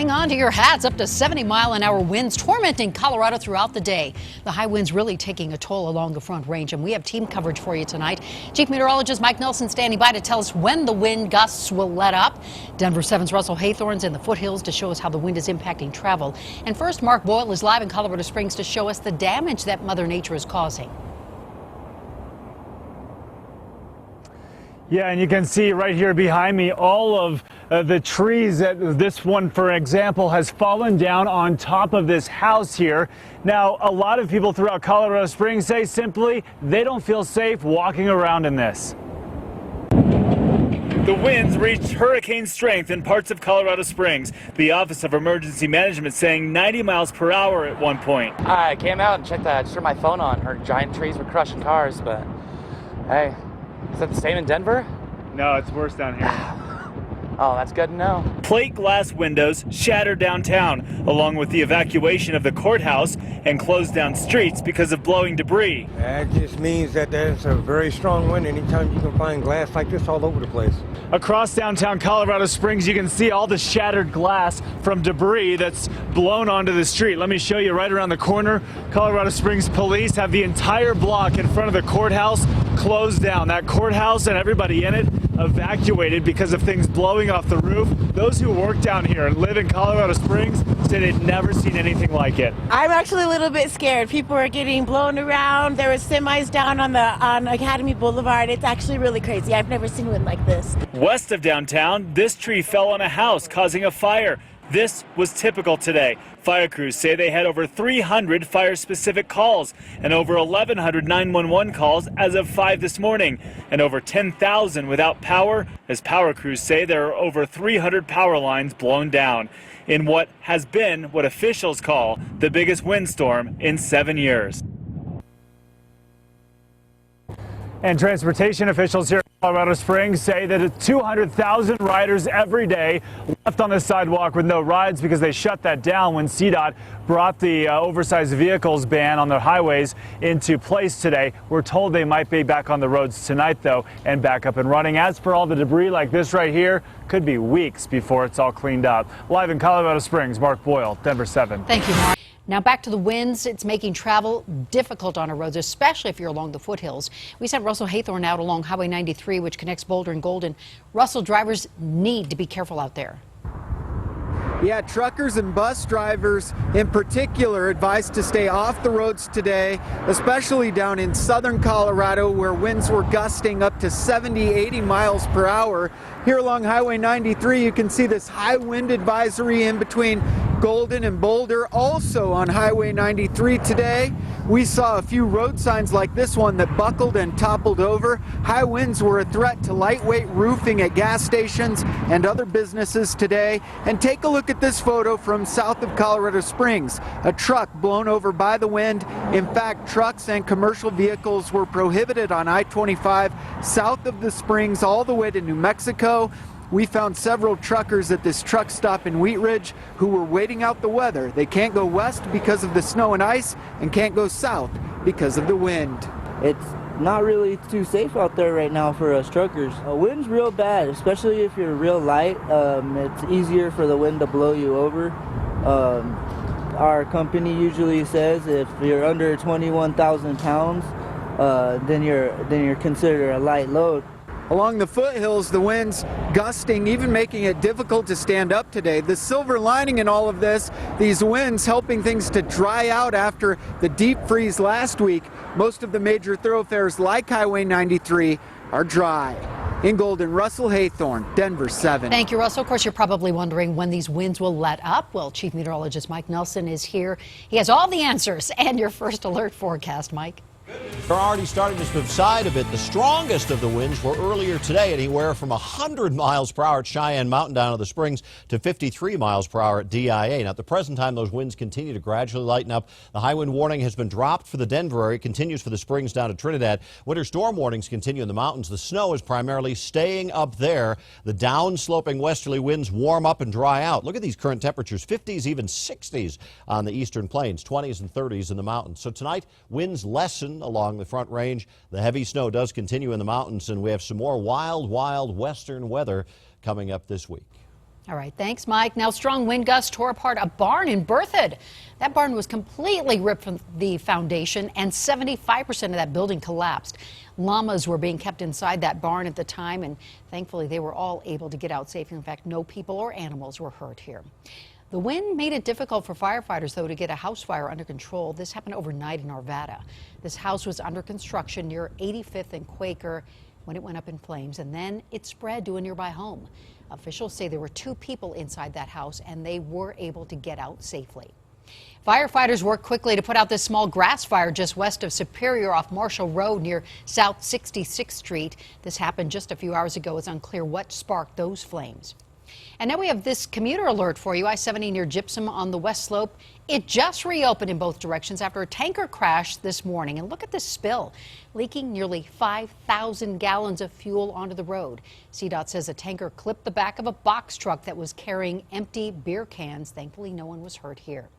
hang on to your hats. Up to 70-mile-an-hour winds tormenting Colorado throughout the day. The high winds really taking a toll along the Front Range, and we have team coverage for you tonight. Chief Meteorologist Mike Nelson standing by to tell us when the wind gusts will let up. Denver 7's Russell Haythorne's in the foothills to show us how the wind is impacting travel. And first, Mark Boyle is live in Colorado Springs to show us the damage that Mother Nature is causing. Yeah, and you can see right here behind me all of the trees. This one, for example, has fallen down on top of this house here. Now, a lot of people throughout Colorado Springs say simply they don't feel safe walking around in this. The winds reached hurricane strength in parts of Colorado Springs. The Office of Emergency Management saying 90 miles per hour at one point. I came out and checked that. I just turned my phone on. Heard giant trees were crushing cars, but hey. Is that the same in Denver? No, it's worse down here. Oh, that's good to know. Plate glass windows shattered downtown, along with the evacuation of the courthouse and closed down streets because of blowing debris. That just means that there's a very strong wind anytime you can find glass like this all over the place. Across downtown Colorado Springs, you can see all the shattered glass from debris that's blown onto the street. Let me show you right around the corner. Colorado Springs police have the entire block in front of the courthouse closed down. That courthouse and everybody in it evacuated because of things blowing off the roof. Those who work down here and live in Colorado Springs say they'd never seen anything like it. I'm actually a little bit scared. People are getting blown around. There were semis down on Academy Boulevard. It's actually really crazy. I've never seen one like this. West of downtown, this tree fell on a house, causing a fire. This was typical today. Fire crews say they had over 300 fire-specific calls and over 1,100 911 calls as of 5 this morning, and over 10,000 without power, as power crews say there are over 300 power lines blown down in what has been what officials call the biggest windstorm in 7 years. And transportation officials here in Colorado Springs say that 200,000 riders every day left on the sidewalk with no rides because they shut that down when CDOT brought the oversized vehicles ban on the highways into place today. We're told they might be back on the roads tonight, though, and back up and running. As for all the debris like this right here, could be weeks before it's all cleaned up. Live in Colorado Springs, Mark Boyle, Denver 7. Thank you, Mark. Now back to the winds. It's making travel difficult on our roads, especially if you're along the foothills. We sent Russell Haythorne out along Highway 93, which connects Boulder and Golden. Russell, drivers need to be careful out there. Yeah, truckers and bus drivers in particular advised to stay off the roads today, especially down in southern Colorado where winds were gusting up to 70, 80 miles per hour. Here along Highway 93, you can see this high wind advisory in between Golden and Boulder. Also on Highway 93 today, we saw a few road signs like this one that buckled and toppled over. High winds were a threat to lightweight roofing at gas stations and other businesses today. And take a look at this photo from south of Colorado Springs. A truck blown over by the wind. In fact, trucks and commercial vehicles were prohibited on I-25 south of the Springs all the way to New Mexico. We found several truckers at this truck stop in Wheat Ridge who were waiting out the weather. They can't go west because of the snow and ice and can't go south because of the wind. It's not really too safe out there right now for us truckers. Wind's real bad, especially if you're real light. It's easier for the wind to blow you over. Our company usually says if you're under 21,000 pounds, then you're considered a light load. Along the foothills, the winds gusting, even making it difficult to stand up today. The silver lining in all of this, these winds helping things to dry out after the deep freeze last week. Most of the major thoroughfares like Highway 93 are dry. In Golden, Russell Haythorne, Denver 7. Thank you, Russell. Of course, you're probably wondering when these winds will let up. Well, Chief Meteorologist Mike Nelson is here. He has all the answers and your first alert forecast, Mike. They're already starting to subside a bit. The strongest of the winds were earlier today, anywhere from 100 miles per hour at Cheyenne Mountain down to the Springs to 53 miles per hour at DIA. Now, at the present time, those winds continue to gradually lighten up. The high wind warning has been dropped for the Denver area. It continues for the Springs down to Trinidad. Winter storm warnings continue in the mountains. The snow is primarily staying up there. The down-sloping westerly winds warm up and dry out. Look at these current temperatures, 50s, even 60s on the eastern plains, 20s and 30s in the mountains. So tonight, winds lessen along the Front Range. The heavy snow does continue in the mountains, and we have some more wild western weather coming up this week. All right, thanks, Mike. Now, strong wind gusts tore apart a barn in Berthoud. That barn was completely ripped from the foundation, and 75% of that building collapsed. Llamas were being kept inside that barn at the time, and thankfully they were all able to get out safely. In fact, no people or animals were hurt here. The wind made it difficult for firefighters, though, to get a house fire under control. This happened overnight in Arvada. This house was under construction near 85th and Quaker when it went up in flames, and then it spread to a nearby home. Officials say there were 2 people inside that house, and they were able to get out safely. Firefighters worked quickly to put out this small grass fire just west of Superior off Marshall Road near South 66th Street. This happened just a few hours ago. It's unclear what sparked those flames. And now we have this commuter alert for you. I-70 near Gypsum on the west slope. It just reopened in both directions after a tanker crashed this morning. And look at this spill, leaking nearly 5,000 gallons of fuel onto the road. CDOT says a tanker clipped the back of a box truck that was carrying empty beer cans. Thankfully, no one was hurt here.